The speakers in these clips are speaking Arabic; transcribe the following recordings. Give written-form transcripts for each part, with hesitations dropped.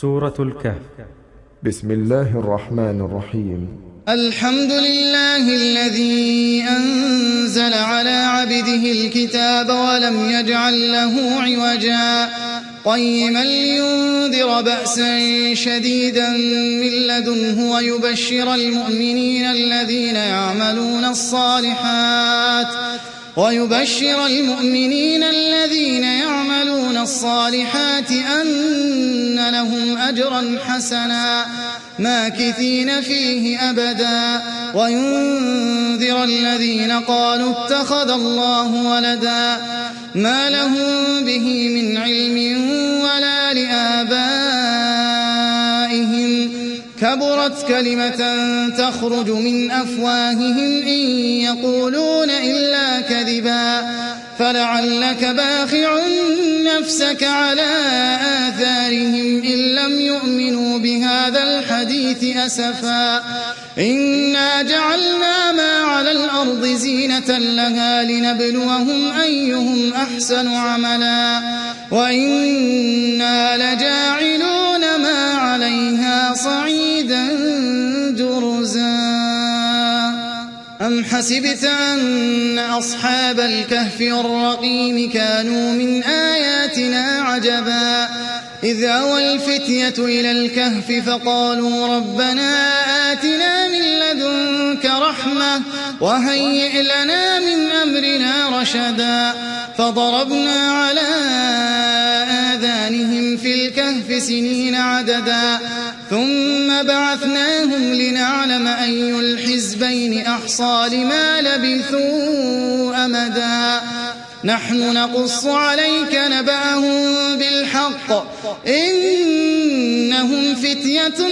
سورة الكهف. بسم الله الرحمن الرحيم. الحمد لله الذي أنزل على عبده الكتاب ولم يجعل له عوجا قيما لينذر بأسا شديدا من لدنه ويبشر المؤمنين الذين يعملون الصالحات أن لهم أجرا حسنا ماكثين فيه أبدا وينذر الذين قالوا اتخذ الله ولدا ما لهم به من علم ولا لآبائهم كبرت كلمة تخرج من أفواههم إن يقولون إلا كذبا فلعلك باخع نفسك على آثارهم إن لم يؤمنوا بهذا الحديث أسفا إنا جعلنا ما على الأرض زينة لها لنبلوهم أيهم أحسن عملا وإنا لجاعلون ما عليها صعيدا جرزا أم حسبت أن أصحاب الكهف والرقيم كانوا من آياتنا عجبا إذ أوى الفتية إلى الكهف فقالوا ربنا آتنا من لدنك رحمة وهيئ لنا من أمرنا رشدا فضربنا على آذانهم في الكهف سنين عددا ثم بعثناهم لنعلم أي الحزبين أحصى لما لبثوا أمدا نحن نقص عليك نبأهم بالحق إنهم فتية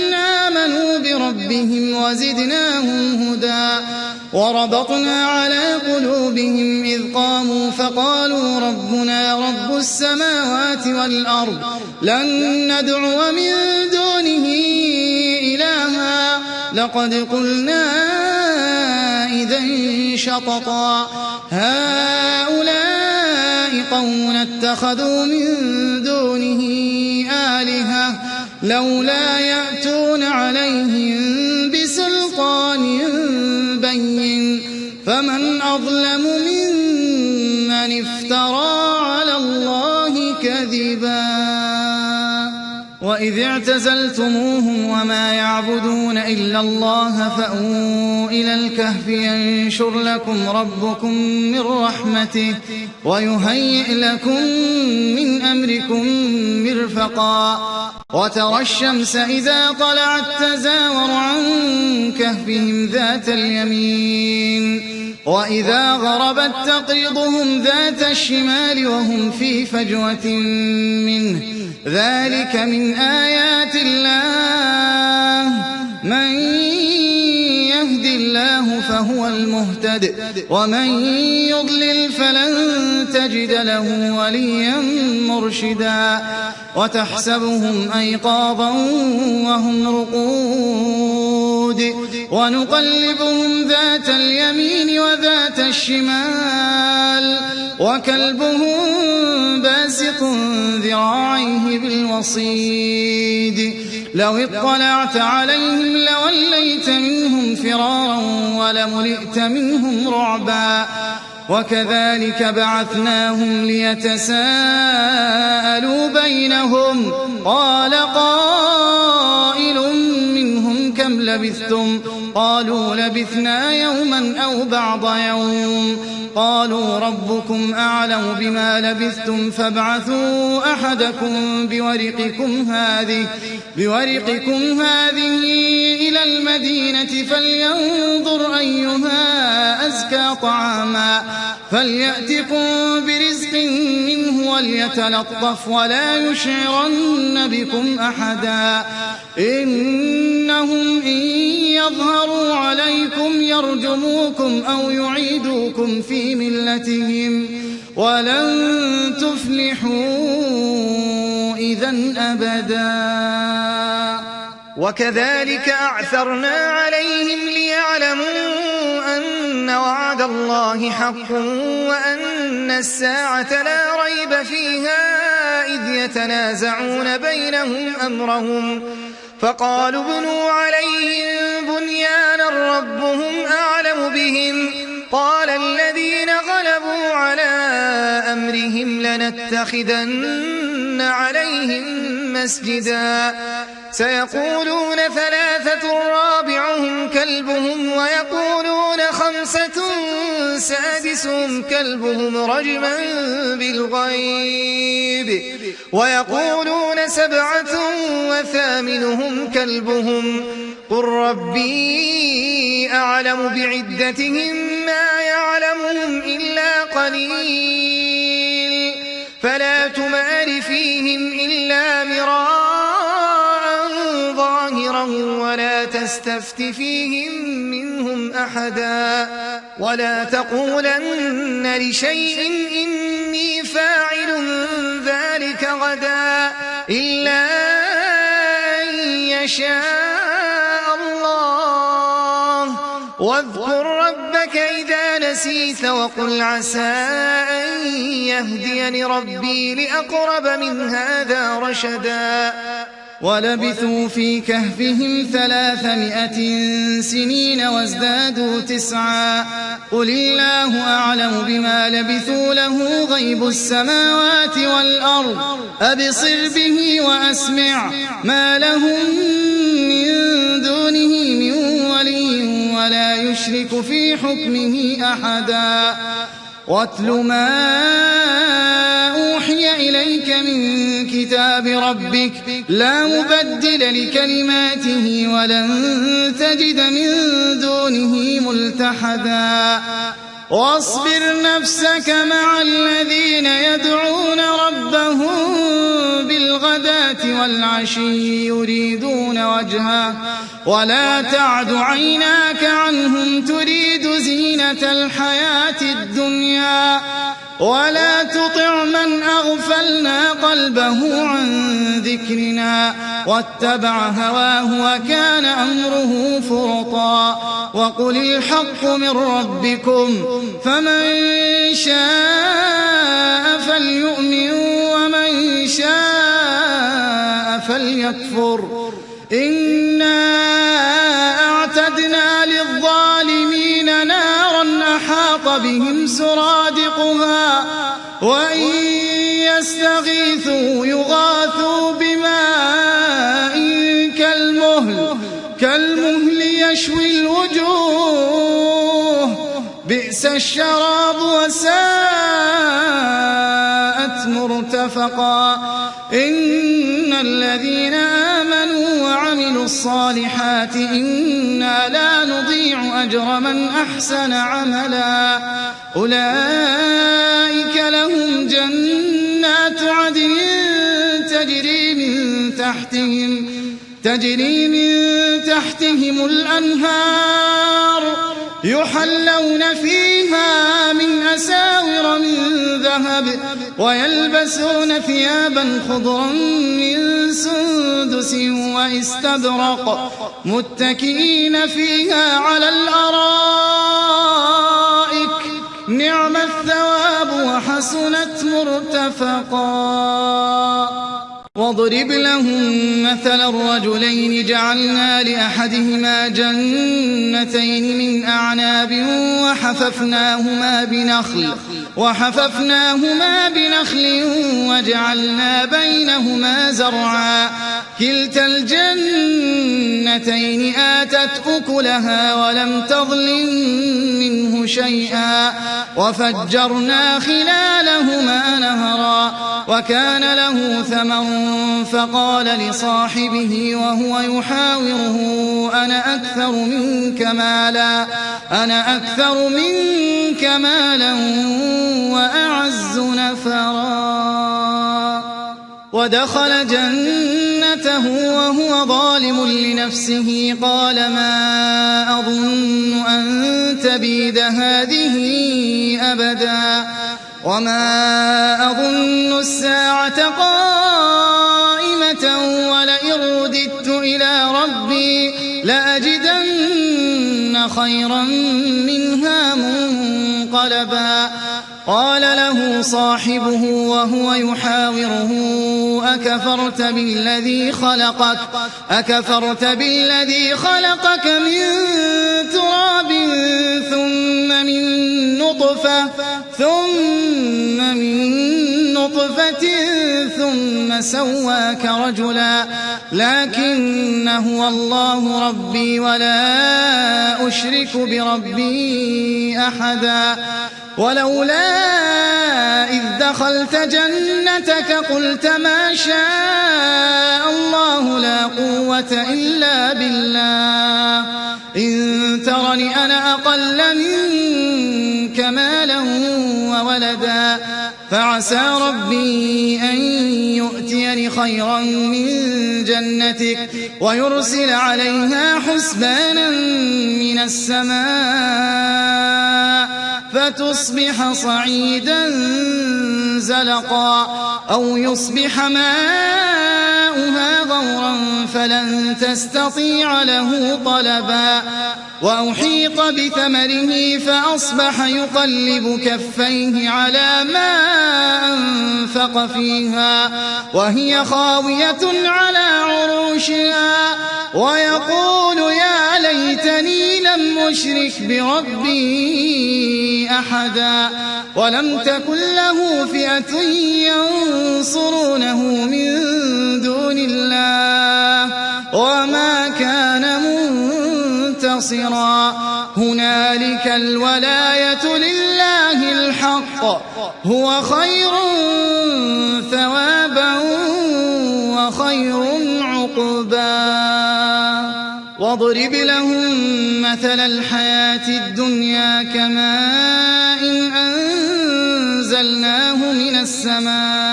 آمنوا بربهم وزدناهم هدى وربطنا على قلوبهم إذ قاموا فقالوا ربنا رب السماوات والأرض لن ندعو من دونه إلها لقد قلنا إذا شططا هؤلاء قوم اتخذوا من دونه آلهة لولا يأتون عليهم بسلطان بين فمن أظلم ممن افترى على الله كذبا وإذ اعتزلتموهم وما يعبدون إلا الله فأووا إلى الكهف ينشر لكم ربكم من رحمته ويهيئ لكم من أمركم مرفقا وترى الشمس إذا طلعت تزاور عن كهفهم ذات اليمين وإذا غربت تقرضهم ذات الشمال وهم في فجوة منه ذلك من آيات الله من يهد الله فهو المهتد ومن يضلل فلن تجد له وليا مرشدا وتحسبهم أيقاظا وهم رقود ونقلبهم ذات اليمين وذات الشمال وكلبهم باسط ذراعيه بالوصيد لو اطلعت عليهم لوليت منهم فرارا ولملئت منهم رعبا وكذلك بعثناهم ليتساءلوا بينهم قال قائل منهم كم لبثتم قالوا لبثنا يوما أو بعض يوم قالوا ربكم أعلم بما لبثتم فابعثوا أحدكم بورقكم هذه إلى المدينة فلينظر أيها أزكى طعاما فليأتكم برزق منه وليتلطف ولا يشعرن بكم أحدا إنهم إن يظهروا عليكم يرجموكم أو يعيدوكم في ملتهم ولن تفلحوا إذن أبدا وكذلك أعثرنا عليهم ليعلموا أن وعد الله حق وأن الساعة لا ريب فيها إذ يتنازعون بينهم أمرهم فقالوا ابنوا عليهم بنيانا ربهم أعلم بهم قال الذين غلبوا على أمرهم لنتخذن عليهم مسجدا سيقولون 3 رابعهم كلبهم ويقولون 5 سادسهم كلبهم رجما بالغيب ويقولون 7 وثامنهم كلبهم قل ربي أعلم بعدتهم ما يعلمهم إلا قليل فلا تمار فيهم إلا مراء ظاهرا ولا تستفت فيهم منهم أحدا ولا تقولن لشيء إني فاعل ذلك غدا إلا أن يشاء الله واذكر ربك إذا نسيت وقل عسى أن يهديني ربي لأقرب من هذا رشدا ولبثوا في كهفهم 300 سنين وازدادوا 9 قل الله أعلم بما لبثوا له غيب السماوات والأرض أبصر به وأسمع ما لهم من دونه من ولي ولا يشرك في حكمه أحدا واتل ما أوحي إليك من كتاب ربك لا مبدل لكلماته ولن تجد من دونه ملتحدا واصبر نفسك مع الذين يدعون ربهم بالغداة والعشي يريدون وجهه ولا تعد عيناك عنهم تريد زينة الحياة الدنيا ولا تطع من أغفلنا قلبه عن ذكرنا واتبع هواه وكان أمره فرطا وقل الحق من ربكم فمن شاء فليؤمن ومن شاء فليكفر إنا أعتدنا للظالمين نارا أحاط بهم سرادقها وإن يستغيثوا يغاثوا بماء كالمهل يشوي الوجوه بئس الشراب وساءت مرتفقا إن الذين آمنوا وعملوا الصالحات إنا لا نضيع أجر من أحسن عملا أولئك لهم جنات عدن تجري من تحتهم الأنهار يحلون فيها من أساور من ذهب ويلبسون ثيابا خضرا من سندس واستبرق متكئين فيها على الأرائك نعم الثواب وحسنت مرتفقا واضرب لهم مثل الرجلين جعلنا لأحدهما جنتين من أعناب وحففناهما بنخل وجعلنا بينهما زرعا كلتا الجنتين آتت أكلها ولم تظلم منه شيئا وفجرنا خلالهما نهرا وكان له ثمر فقال لصاحبه وهو يحاوره أنا أكثر منك مالا وأعز نفرا ودخل جنته وهو ظالم لنفسه قال ما أظن أن تبيد هذه أبدا وما أظن الساعة قائمة ولئن رددت إلى ربي لأجدن خيرا منها منقلبا قال له صاحبه وهو يحاوره أكفرت بالذي خلقك من تراب ثم من نطفة ثم سواك رجلا لكن هو الله ربي ولا أشرك بربي أحدا ولولا إذ دخلت جنتك قلت ما شاء الله لا قوة إلا بالله إن ترني أنا أقل منك مالا وولدا فعسى ربي أن يؤتيني خيرا من جنتك ويرسل عليها حسبانا من السماء فتصبح صعيدا زلقا أو يصبح ماؤها غورا فلن تستطيع له طلبا وأحيط بثمره فأصبح يقلب كفيه على ما أنفق فيها وهي خاوية على عروشها ويقول يا ليتني لم أشرك بربي أحدا ولم تكن له فئة ينصرونه من دون الله وما كان منتصرا هنالك الولاية لله الحق هو خير ثوابا وخير عقبا واضرب لهم مثل الحياة الدنيا كماء أنزلناه من السماء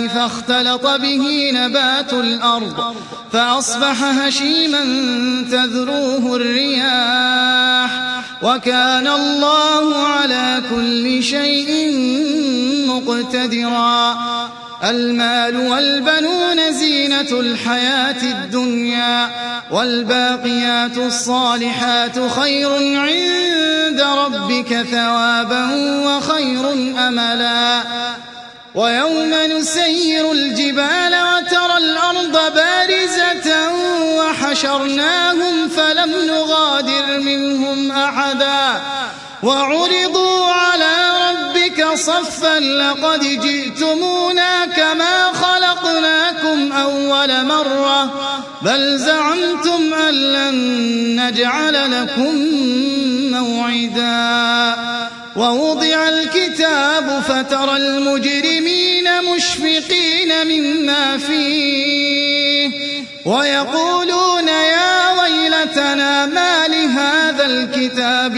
فاختلط به نبات الأرض فأصبح هشيما تذروه الرياح وكان الله على كل شيء مقتدرا المال والبنون زينة الحياة الدنيا والباقيات الصالحات خير عند ربك ثوابا وخير أملا ويوم نسير الجبال وترى الأرض بارزة وحشرناهم فلم نغادر منهم أحدا وعرضوا على ربك صفا لقد جئتمونا كما خلقناكم أول مرة بل زعمتم أن لن نجعل لكم موعدا ووضع الكتاب فترى المجرمين مشفقين مما فيه ويقولون يا ويلتنا ما لهذا الكتاب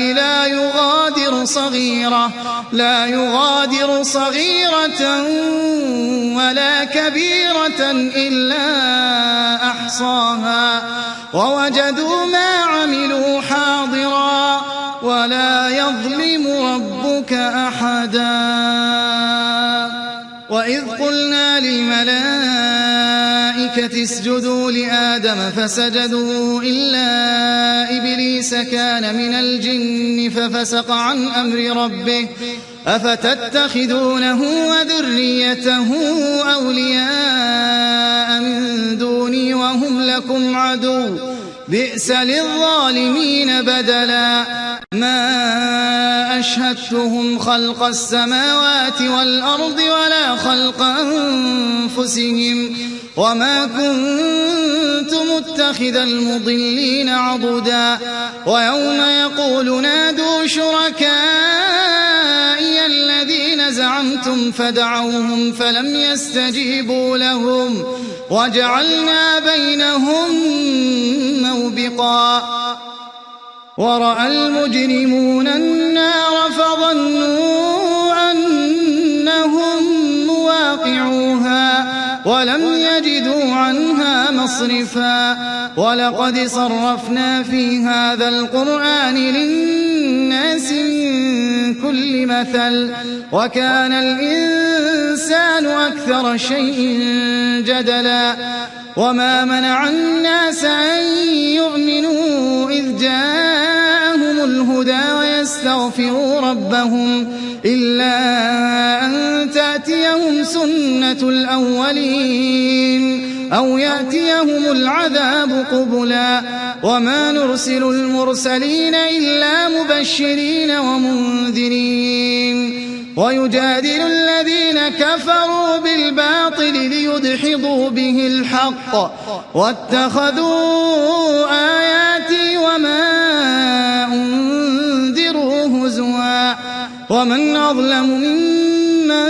لا يغادر صغيرة ولا كبيرة إلا أحصاها ووجدوا ما عملوا حاضرا ولا يظلم ربك أحدا وإذ قلنا للملائكة اسجدوا لآدم فسجدوا إلا إبليس كان من الجن ففسق عن أمر ربه أفتتخذونه وذريته أولياء من دوني وهم لكم عدو بئس للظالمين بدلا ما أشهدتهم خلق السماوات والأرض ولا خلق أنفسهم وما كنت متخذ المضلين عضدا ويوم يقول نادوا شركائي الذين زعمتم فدعوهم فلم يستجيبوا لهم وجعلنا بينهم موبقا ورأى المجرمون النار فظنوا أنهم مواقعوها ولم يجدوا عنها مصرفا ولقد صرفنا في هذا القرآن للناس من كل مثل وكان الإنسان أكثر شيء جدلا وما منع الناس أن يؤمنوا إذ جاءهم الهدى ويستغفروا ربهم إلا أن تأتيهم سنة الأولين أو يأتيهم العذاب قبلا وما نرسل المرسلين إلا مبشرين ومنذرين ويجادل الذين كفروا بالباطل ليدحضوا به الحق واتخذوا آياتي وما أنذروا هزوا ومن أظلم ممن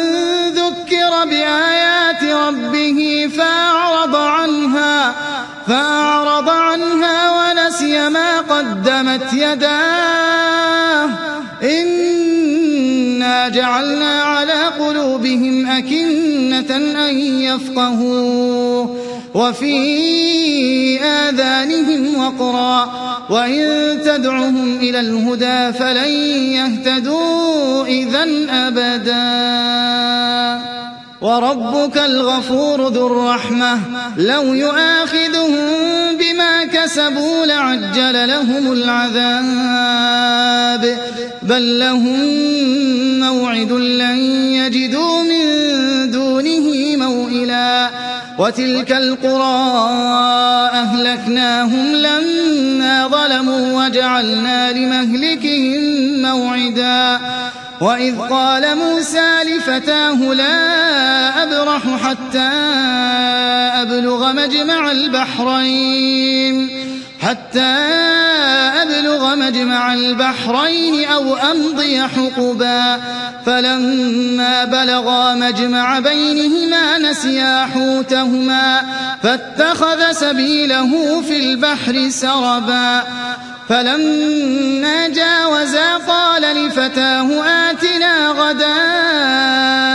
ذكر بآيات ربه فأعرض عنها ونسي ما قدمت يداه إنا جعلنا على قلوبهم أكنة أن يفقهوه وفي آذانهم وقرا وإن تدعهم إلى الهدى فلن يهتدوا إذن أبدا وربك الغفور ذو الرحمة لو يؤاخذهم بما كسبوا لعجل لهم العذاب بل لهم موعد لن يجدوا من دونه موئلا وتلك القرى أهلكناهم لما ظلموا وجعلنا لمهلكهم موعدا وإذ قال موسى لفتاه لا أبرح حتى أبلغ مجمع البحرين أو أمضي حقبا فلما بلغا مجمع بينهما نسيا حوتهما فاتخذ سبيله في البحر سربا فلما جاوزا قال لفتاه آتنا غداءنا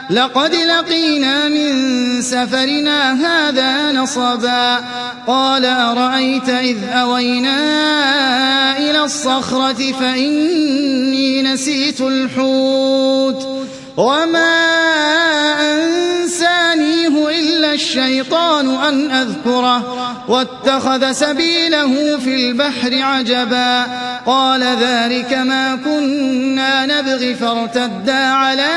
لقد لقينا من سفرنا هذا نصبا قال أرأيت إذ أوينا إلى الصخرة فإني نسيت الحوت وما أنسانيه إلا الشيطان أن أذكره واتخذ سبيله في البحر عجبا قال ذلك ما كنا نبغي فارتدا على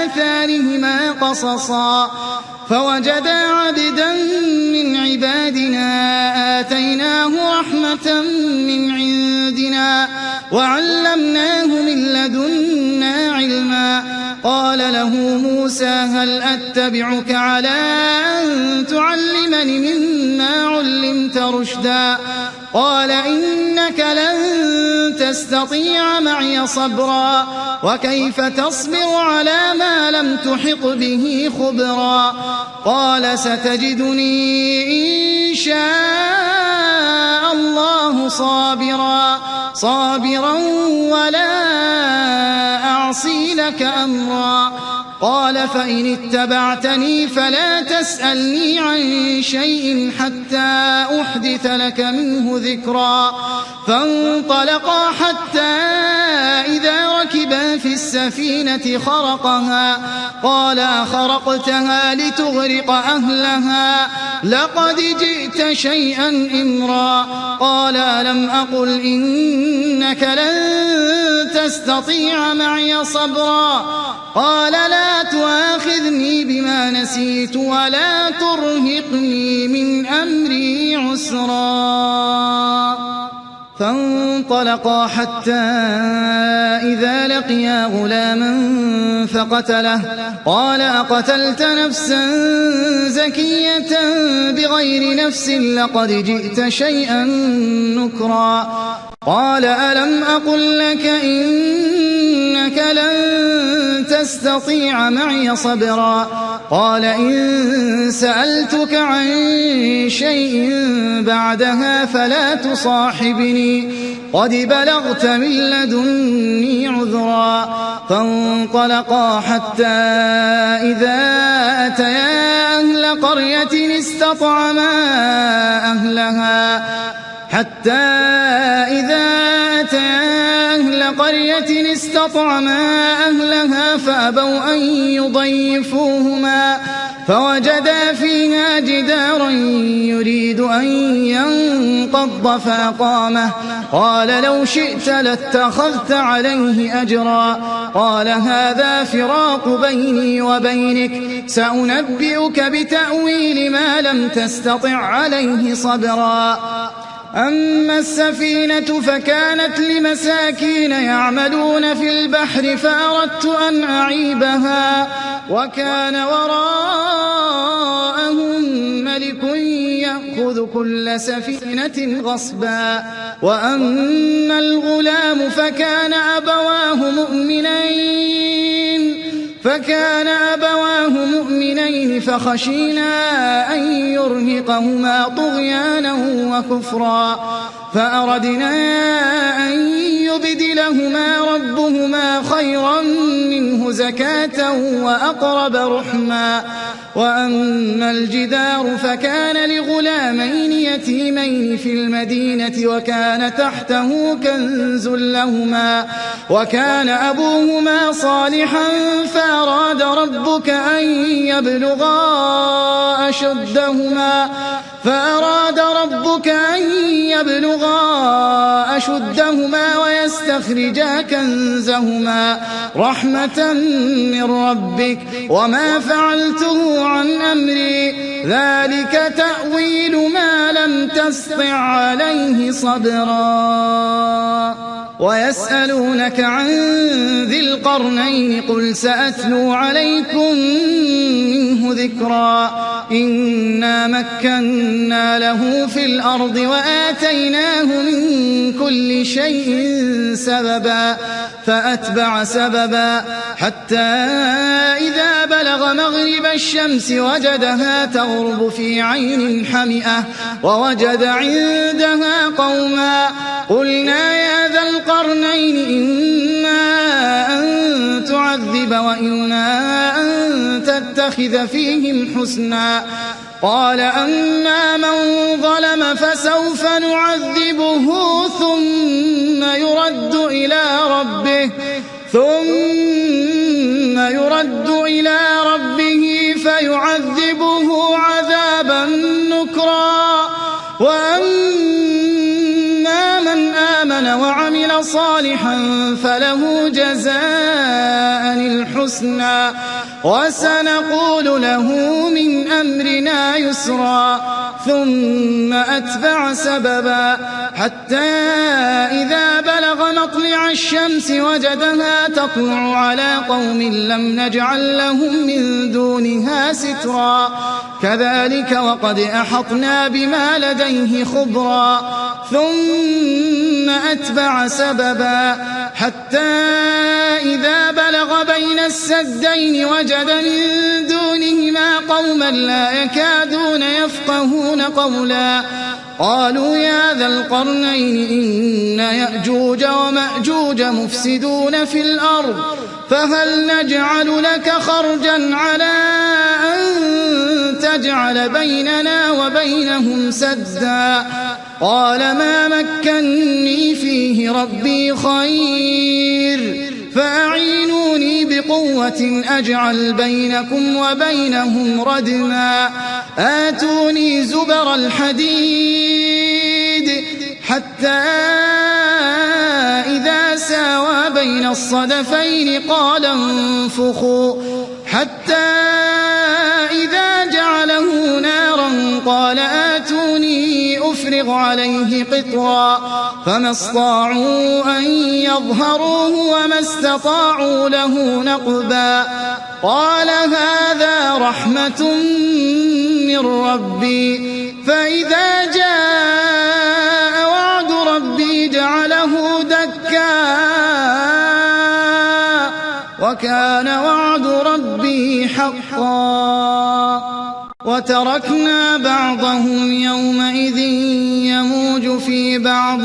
آثارهما قصصا فوجدا عبدا من عبادنا آتيناه رحمة من عندنا وعلمناه من لدنا علما قال له موسى هل أتبعك على أن تعلمني مما علمت رشدا قال إنك لن تستطيع معي صبرا وكيف تصبر على ما لم تحط به خبرا قال ستجدني إن شاء الله صابرا ولا أعصي لك أمرا قال فإن اتبعتني فلا تسألني عن شيء حتى أحدث لك منه ذكرا فانطلقا حتى إذا ركبا في السفينة خرقها قال أخرقتها لتغرق أهلها لقد جئت شيئا إمرا قال ألم أقل إنك لن تستطيع معي صبرا قال لا تؤاخذني بما نسيت ولا ترهقني من أمري عسرا فانطلقا حتى إذا لقيا غلاما فقتله قال أقتلت نفسا زكية بغير نفس لقد جئت شيئا نكرا قال ألم أقل لك إنك لن تستطيع معي صبرا قال إن سألتك عن شيء بعدها فلا تصاحبني قد بلغت من لدني عذرا فانطلقا حتى إذا أتيا أهل قرية استطعما أهلها فأبوا أن فوجدا فيها جدارا يريد أن ينقض فأقامه قال لو شئت لاتخذت عليه أجرا قال هذا فراق بيني وبينك سأنبئك بتأويل ما لم تستطع عليه صبرا أما السفينة فكانت لمساكين يعملون في البحر فأردت أن أعيبها وكان وراءهم ملك يأخذ كل سفينة غصبا وأما الغلام فكان أبواه مؤمنين فخشينا أن يرهقهما طغيانا وكفرا فأردنا أن يبدلهما ربهما خيرا منه زكاة وأقرب رحما وأما الجدار فكان لغلامين يتيمين في المدينة وكان تحته كنز لهما وكان أبوهما صالحا فأراد ربك أن يبلغا أشدهما ويستخرجا كنزهما رحمة من ربك وما فعلته عن أمري ذلك تأويل ما لم تسطع عليه صبرا ويسألونك عن ذي القرنين قل سأتلو عليكم منه ذكرا إنا مكنا له في الأرض وآتيناه من كل شيء سببا فأتبع سببا حتى إذا بلغ مغرب الشمس وجدها تغرب في عين حمئة ووجد عندها قوما قلنا يا ذا القرنين إما أن تعذب وإما أن تتخذ فيهم حسنا قال أما من ظلم فسوف نعذبه ثم يرد إلى ربه فيعذبه عذابا نكرا وأما من آمن وعمل صالحا فله جزاء الحسنى وسنقول له من أمرنا يسرا ثم أتبع سببا حتى إذا بلغ مطلع الشمس وجدها تطلع على قوم لم نجعل لهم من دونها سترا كذلك وقد أحطنا بما لديه خبرا ثم أتبع سببا حتى إذا بلغ بين السدين وجد من دونهما قوما لا يكادون يفقهون قولا قالوا يا ذا القرنين إن يأجوج ومأجوج مفسدون في الأرض فهل نجعل لك خرجا على أن تجعل بيننا وبينهم سدا قال ما مكني فيه ربي خير فأعينوني بقوة أجعل بينكم وبينهم ردما آتوني زبر الحديد حتى إذا ساوى بين الصدفين قال انفخوا حتى إذا جعله نارا قال آتوني أفرغ عليه قطرا فما استطاعوا أن يظهروه وما استطاعوا له نقبا قال هذا رحمة من ربي فإذا جاء وعد ربي جعله دكا وكان وعد ربي حقا وتركنا بعضهم يومئذ يموج في بعض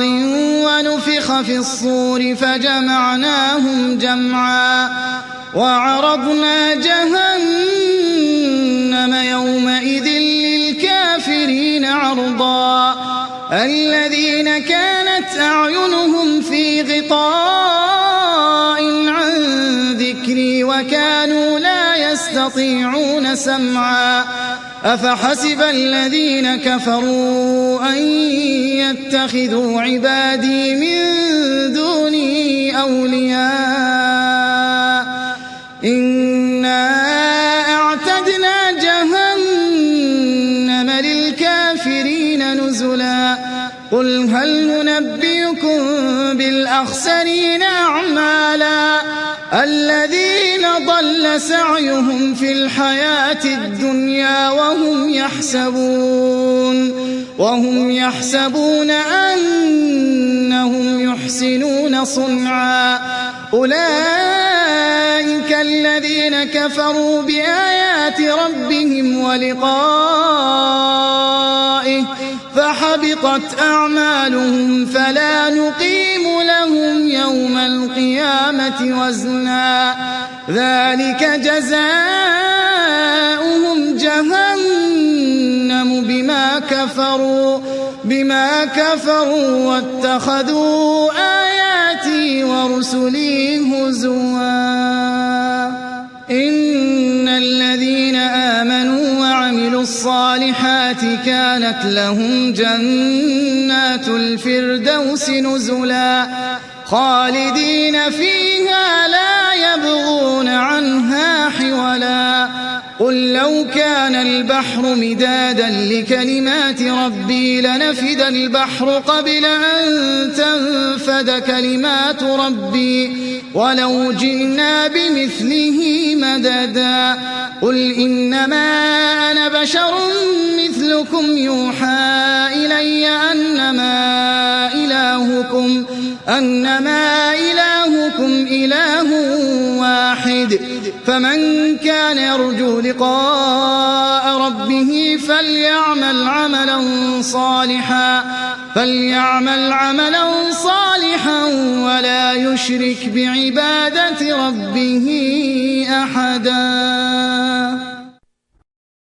ونفخ في الصور فجمعناهم جمعا وعرضنا جهنم يومئذ للكافرين عرضا الذين كانت أعينهم في غطاء عن ذكري وكانوا لا يستطيعون يستطيعون سمعا أفحسب الذين كفروا أن يتخذوا عبادي من دوني أولياء إنا أعتدنا جهنم للكافرين نزلا قل هل ننبئكم بالأخسرين أعمالا الذين ضل سعيهم في الحياة الدنيا وهم يحسبون أنهم يحسنون صنعا أولئك الذين كفروا بآيات ربهم ولقائه فحبطت أعمالهم فلا نقيم لهم يوم القيامة وزنا ذلك جزاؤهم جهنم بما كفروا واتخذوا آياتي ورسلي هزوا إن الذين آمنوا وعملوا الصالحات كانت لهم جنات الفردوس نزلا خالدين فيها لا يبغون عنها حولا قل لو كان البحر مدادا لكلمات ربي لنفد البحر قبل أن تنفد كلمات ربي ولو جئنا بمثله مددا قل إنما أنا بشر مثلكم يوحى إلي أنما إلهكم إله واحد فمن كان يرجو لقاء ربه فليعمل عملا صالحا ولا يشرك بعبادة ربه أحدا